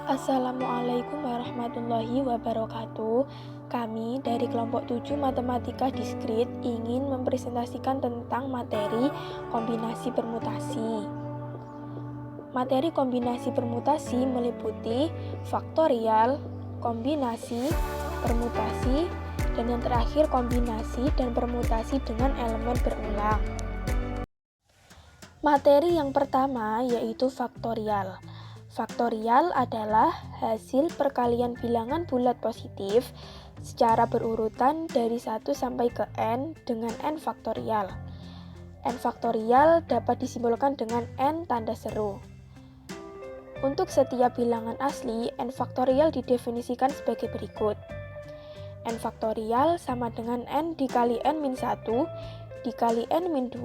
Assalamualaikum warahmatullahi wabarakatuh. Kami dari kelompok 7 Matematika Diskrit ingin mempresentasikan tentang materi kombinasi permutasi. Materi kombinasi permutasi meliputi faktorial, kombinasi, permutasi, dan yang terakhir kombinasi dan permutasi dengan elemen berulang. Materi yang pertama yaitu faktorial. Faktorial adalah hasil perkalian bilangan bulat positif secara berurutan dari 1 sampai ke n dengan n faktorial. N faktorial dapat disimbolkan dengan n tanda seru. Untuk setiap bilangan asli, n faktorial didefinisikan sebagai berikut. N faktorial sama dengan n dikali n-1, dikali n-2,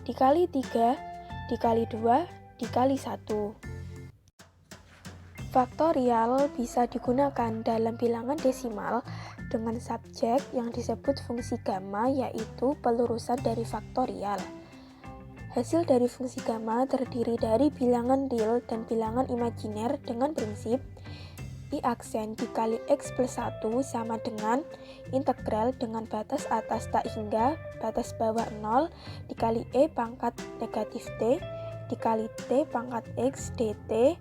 dikali 3, dikali 2, dikali 1. Faktorial bisa digunakan dalam bilangan desimal dengan subjek yang disebut fungsi gamma, yaitu pelurusan dari faktorial. Hasil dari fungsi gamma terdiri dari bilangan real dan bilangan imajiner dengan prinsip I aksen dikali X plus 1 sama dengan integral dengan batas atas tak hingga batas bawah 0 dikali E pangkat negatif T dikali T pangkat X dt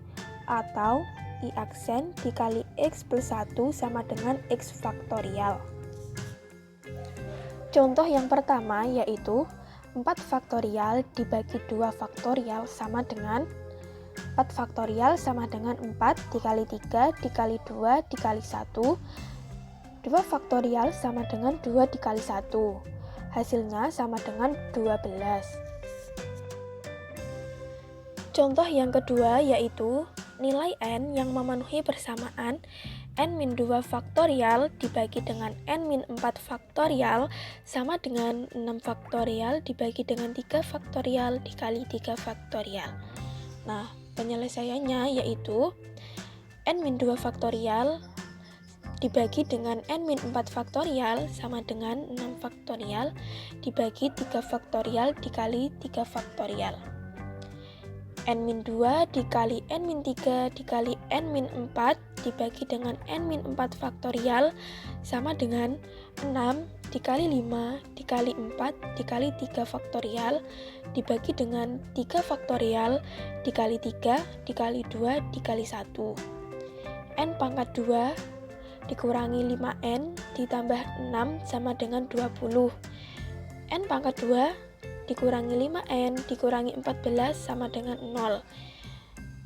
atau I aksen dikali X plus 1 sama dengan X faktorial. Contoh yang pertama yaitu 4 faktorial dibagi 2 faktorial sama dengan 4 faktorial sama dengan 4 dikali 3 dikali 2 dikali 1. 2 faktorial sama dengan 2 dikali 1. Hasilnya sama dengan 12. Contoh yang kedua yaitu nilai n yang memenuhi persamaan n-2 faktorial dibagi dengan n-4 faktorial sama dengan 6 faktorial dibagi dengan 3 faktorial dikali 3 faktorial. Nah, penyelesaiannya yaitu n-2 faktorial dibagi dengan n-4 faktorial sama dengan 6 faktorial dibagi 3 faktorial dikali 3 faktorial. n-2 dikali n-3 dikali n-4 dibagi dengan n-4 faktorial sama dengan 6 dikali 5 dikali 4 dikali 3 faktorial dibagi dengan 3 faktorial dikali 3 dikali 2 dikali 1. N pangkat 2 dikurangi 5n ditambah 6 sama dengan 20. N pangkat 2 dikurangi 5n dikurangi 14 sama dengan 0.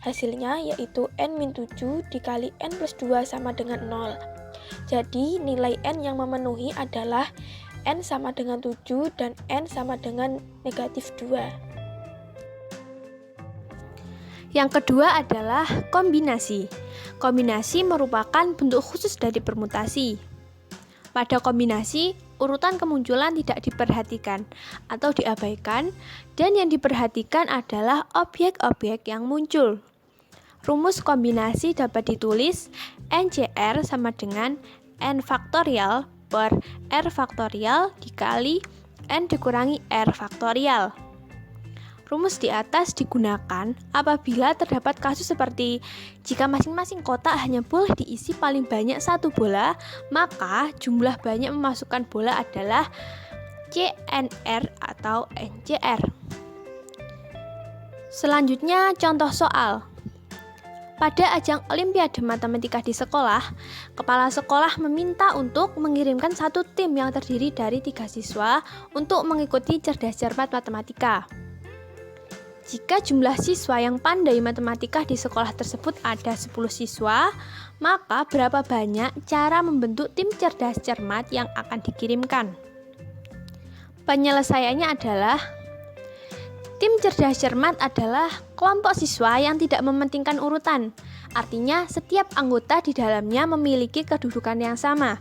Hasilnya yaitu n-7 dikali n plus 2 sama dengan 0. Jadi nilai n yang memenuhi adalah n sama dengan 7 dan n sama dengan negatif 2. Yang kedua adalah kombinasi. Kombinasi merupakan bentuk khusus dari permutasi. Pada kombinasi, urutan kemunculan tidak diperhatikan atau diabaikan, dan yang diperhatikan adalah objek-objek yang muncul. Rumus kombinasi dapat ditulis NCR sama dengan N faktorial per R faktorial dikali N dikurangi R faktorial. Rumus di atas digunakan apabila terdapat kasus seperti jika masing-masing kotak hanya boleh diisi paling banyak 1 bola, maka jumlah banyak memasukkan bola adalah CNR atau NCR. Selanjutnya contoh soal. Pada ajang Olimpiade Matematika di sekolah, kepala sekolah meminta untuk mengirimkan satu tim yang terdiri dari 3 siswa untuk mengikuti cerdas cermat matematika. Jika jumlah siswa yang pandai matematika di sekolah tersebut ada 10 siswa, maka berapa banyak cara membentuk tim cerdas cermat yang akan dikirimkan? Penyelesaiannya adalah tim cerdas cermat adalah kelompok siswa yang tidak mementingkan urutan. Artinya, setiap anggota di dalamnya memiliki kedudukan yang sama.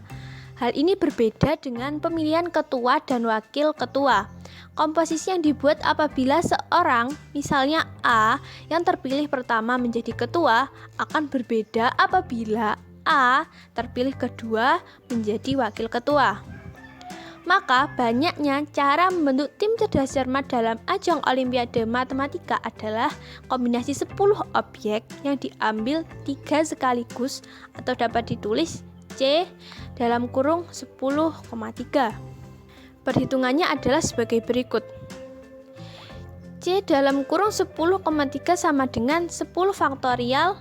Hal ini berbeda dengan pemilihan ketua dan wakil ketua. Komposisi yang dibuat apabila seorang, misalnya A, yang terpilih pertama menjadi ketua, akan berbeda apabila A terpilih kedua menjadi wakil ketua. Maka banyaknya cara membentuk tim cerdas cermat dalam ajang Olimpiade Matematika adalah kombinasi 10 objek yang diambil 3 sekaligus atau dapat ditulis C dalam kurung 10,3. Perhitungannya adalah sebagai berikut. C dalam kurung 10,3 sama dengan 10 faktorial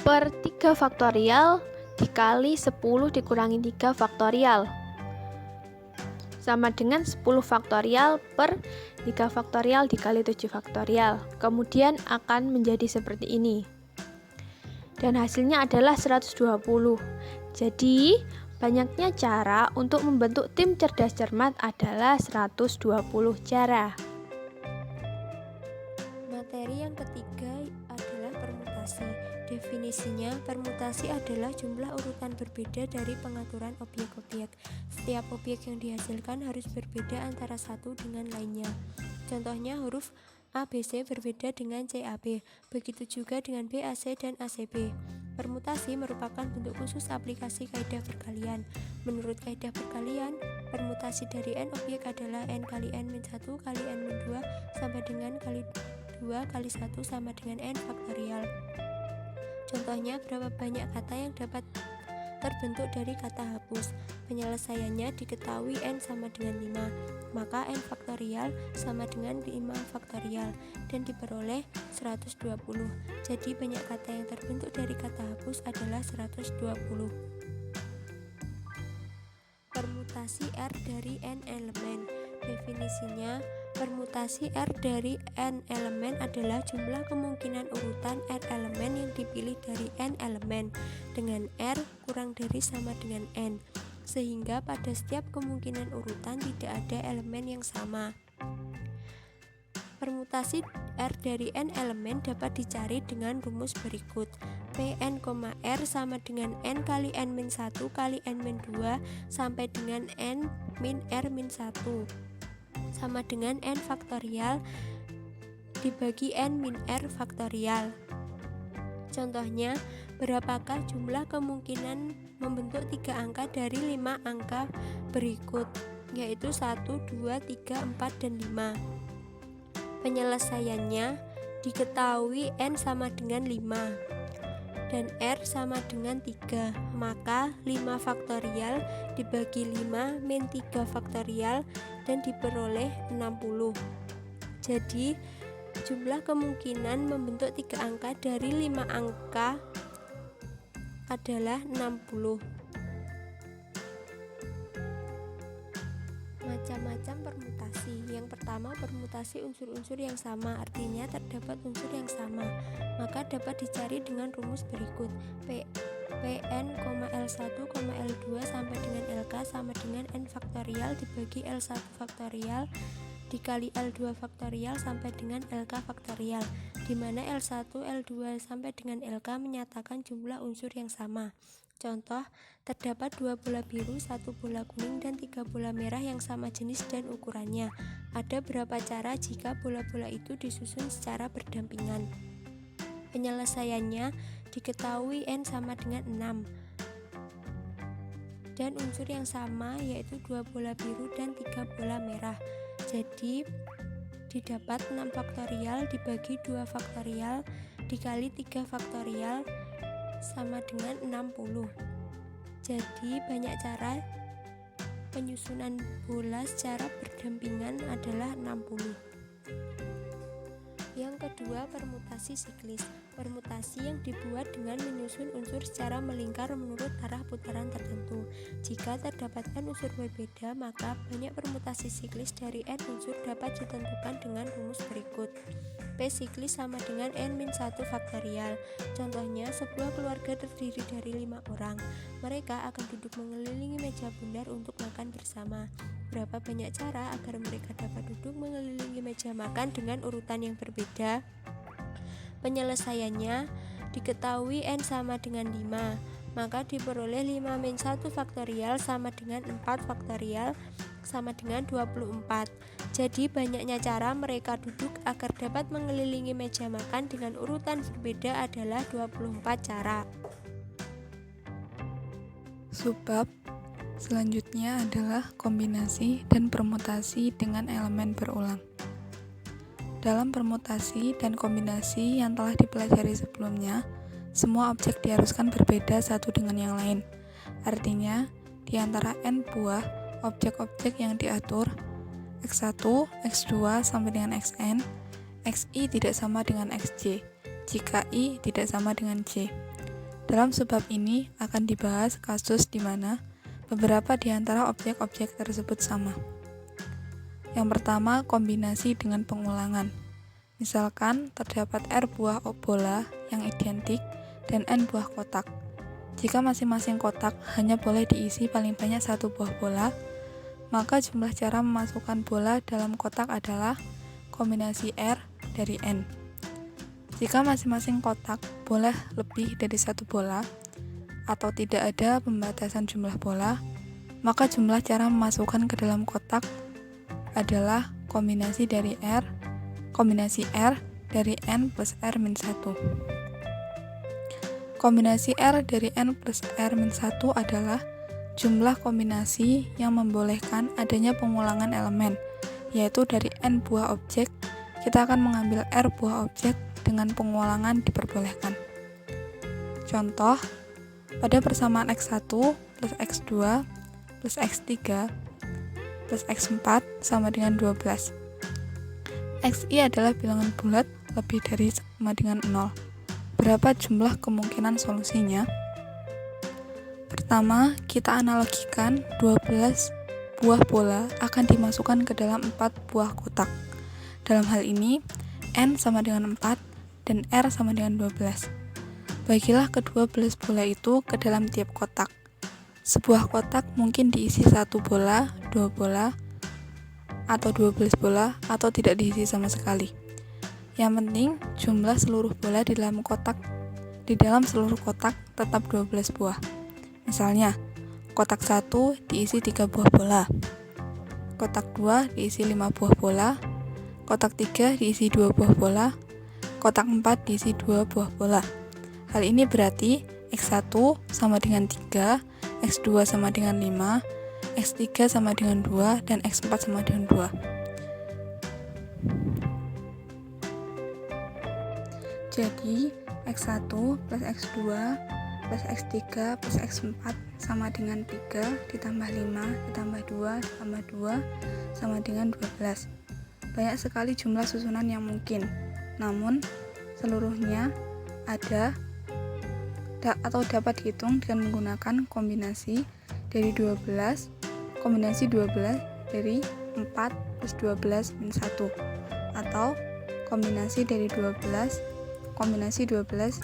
per 3 faktorial dikali 10 dikurangi 3 faktorial sama dengan 10 faktorial per 3 faktorial dikali 7 faktorial. Kemudian akan menjadi seperti ini. Dan hasilnya adalah 120. Jadi, banyaknya cara untuk membentuk tim cerdas cermat adalah 120 cara. Materi yang ketiga adalah permutasi. Definisinya, permutasi adalah jumlah urutan berbeda dari pengaturan objek-objek. Setiap objek yang dihasilkan harus berbeda antara satu dengan lainnya. Contohnya huruf ABC berbeda dengan CAB, begitu juga dengan BAC dan ACB. Permutasi merupakan bentuk khusus aplikasi kaidah perkalian. Menurut kaidah perkalian, permutasi dari n objek adalah n kali n-1 kali n-2 sama dengan kali 2 kali 1 sama dengan n faktorial. Contohnya, berapa banyak kata yang dapat terbentuk dari kata hapus. Penyelesaiannya diketahui n sama dengan 5, maka n faktorial sama dengan 5 faktorial dan diperoleh 120. Jadi banyak kata yang terbentuk dari kata hapus adalah 120. Permutasi R dari n elemen. Definisinya, permutasi R dari n elemen adalah jumlah kemungkinan urutan R elemen yang dipilih dari n elemen dengan R kurang dari sama dengan n, sehingga pada setiap kemungkinan urutan tidak ada elemen yang sama. Permutasi R dari n elemen dapat dicari dengan rumus berikut. Pn, R sama dengan n kali n-1 kali n-2 sampai dengan n min r-1 sama dengan n faktorial dibagi n min r faktorial. Contohnya, berapakah jumlah kemungkinan membentuk 3 angka dari 5 angka berikut, yaitu 1, 2, 3, 4, dan 5. Penyelesaiannya diketahui n sama dengan 5 dan r sama dengan 3, maka 5 faktorial dibagi 5 min 3 faktorial dan diperoleh 60. Jadi jumlah kemungkinan membentuk 3 angka dari 5 angka adalah 60. Macam-macam permutasi. Yang pertama, permutasi unsur-unsur yang sama, artinya terdapat unsur yang sama, maka dapat dicari dengan rumus berikut. Pn, L1, L2 sampai dengan LK sama dengan n faktorial dibagi L1 faktorial dikali L2 faktorial sampai dengan LK faktorial, di mana L1, L2 sampai dengan LK menyatakan jumlah unsur yang sama. Contoh, terdapat 2 bola biru, 1 bola kuning, dan 3 bola merah yang sama jenis dan ukurannya. Ada berapa cara jika bola-bola itu disusun secara berdampingan? Penyelesaiannya diketahui n sama dengan 6 dan unsur yang sama yaitu 2 bola biru dan 3 bola merah. Jadi didapat 6 faktorial dibagi 2 faktorial dikali 3 faktorial sama dengan 60. Jadi banyak cara penyusunan bola secara berdampingan adalah 60. Yang kedua, permutasi siklis. Permutasi yang dibuat dengan menyusun unsur secara melingkar menurut arah putaran tertentu. Jika terdapat n unsur berbeda, maka banyak permutasi siklis dari n unsur dapat ditentukan dengan rumus berikut. P siklis sama dengan n-1 faktorial. Contohnya, sebuah keluarga terdiri dari 5 orang. Mereka akan duduk mengelilingi meja bundar untuk makan bersama. Berapa banyak cara agar mereka dapat duduk mengelilingi meja makan dengan urutan yang berbeda? Penyelesaiannya diketahui n sama dengan 5, maka diperoleh 5 min 1 faktorial sama dengan 4 faktorial sama dengan 24. Jadi banyaknya cara mereka duduk agar dapat mengelilingi meja makan dengan urutan berbeda adalah 24 cara. Subbab Selanjutnya adalah kombinasi dan permutasi dengan elemen berulang. Dalam permutasi dan kombinasi yang telah dipelajari sebelumnya, semua objek diharuskan berbeda satu dengan yang lain. Artinya, di antara n buah objek-objek yang diatur, x1, x2 sampai dengan xn, xi tidak sama dengan xj, jika i tidak sama dengan j. Dalam sebab ini akan dibahas kasus di mana beberapa di antara objek-objek tersebut sama. Yang pertama, kombinasi dengan pengulangan. Misalkan terdapat R buah bola yang identik dan N buah kotak. Jika masing-masing kotak hanya boleh diisi paling banyak satu buah bola, maka jumlah cara memasukkan bola dalam kotak adalah kombinasi R dari N. Jika masing-masing kotak boleh lebih dari satu bola, atau tidak ada pembatasan jumlah bola, maka jumlah cara memasukkan ke dalam kotak adalah kombinasi R dari N plus R-1. Kombinasi R dari N plus R-1 adalah jumlah kombinasi yang membolehkan adanya pengulangan elemen, yaitu dari N buah objek, kita akan mengambil R buah objek dengan pengulangan diperbolehkan. Contoh, pada persamaan x1 plus x2 plus x3 plus x4 sama dengan 12. Xi adalah bilangan bulat lebih dari sama dengan 0. Berapa jumlah kemungkinan solusinya? Pertama, kita analogikan 12 buah bola akan dimasukkan ke dalam 4 buah kotak. Dalam hal ini, N sama dengan 4 dan R sama dengan 12. Bagilah kedua belas bola itu ke dalam tiap kotak. Sebuah kotak mungkin diisi 1 bola, 2 bola, atau 12 bola, atau tidak diisi sama sekali. Yang penting, jumlah seluruh bola di dalam seluruh kotak tetap 12 buah. Misalnya, kotak 1 diisi 3 buah bola, kotak 2 diisi 5 buah bola, kotak 3 diisi 2 buah bola, kotak 4 diisi 2 buah bola. Hal ini berarti x1 sama dengan 3, x2 sama dengan 5, x3 sama dengan 2, dan x4 sama dengan 2. Jadi, x1 plus x2 plus x3 plus x4 sama dengan 3 ditambah 5 ditambah 2 ditambah 2 sama dengan 12. Banyak sekali jumlah susunan yang mungkin, namun seluruhnya ada atau dapat dihitung dengan menggunakan kombinasi dari 12 dari 4 plus 12 min 1, atau kombinasi dari 12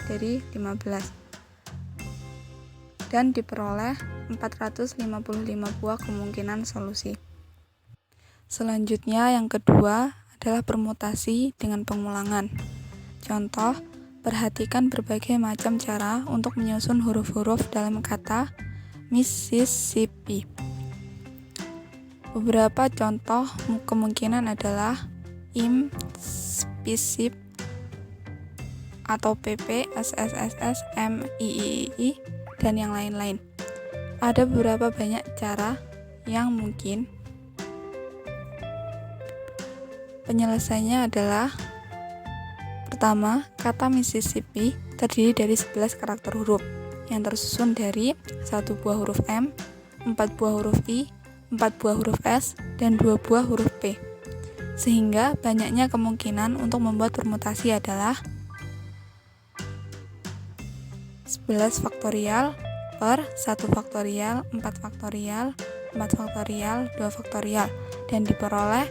dari 15, dan diperoleh 455 buah kemungkinan solusi. Selanjutnya yang kedua adalah permutasi dengan pengulangan. Contoh, perhatikan berbagai macam cara untuk menyusun huruf-huruf dalam kata Mississippi. Beberapa contoh kemungkinan adalah im, spisip, atau pp, sss, m, iii, dan yang lain-lain. Ada beberapa banyak cara yang mungkin. Penyelesaiannya adalah: pertama, kata Mississippi terdiri dari 11 karakter huruf yang tersusun dari 1 buah huruf M, 4 buah huruf I, 4 buah huruf S, dan 2 buah huruf P. Sehingga banyaknya kemungkinan untuk membuat permutasi adalah 11 faktorial per 1 faktorial, 4 faktorial, 4 faktorial, 2 faktorial, dan diperoleh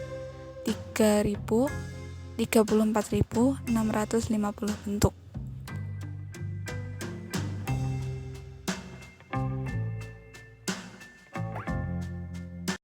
34.650 bentuk.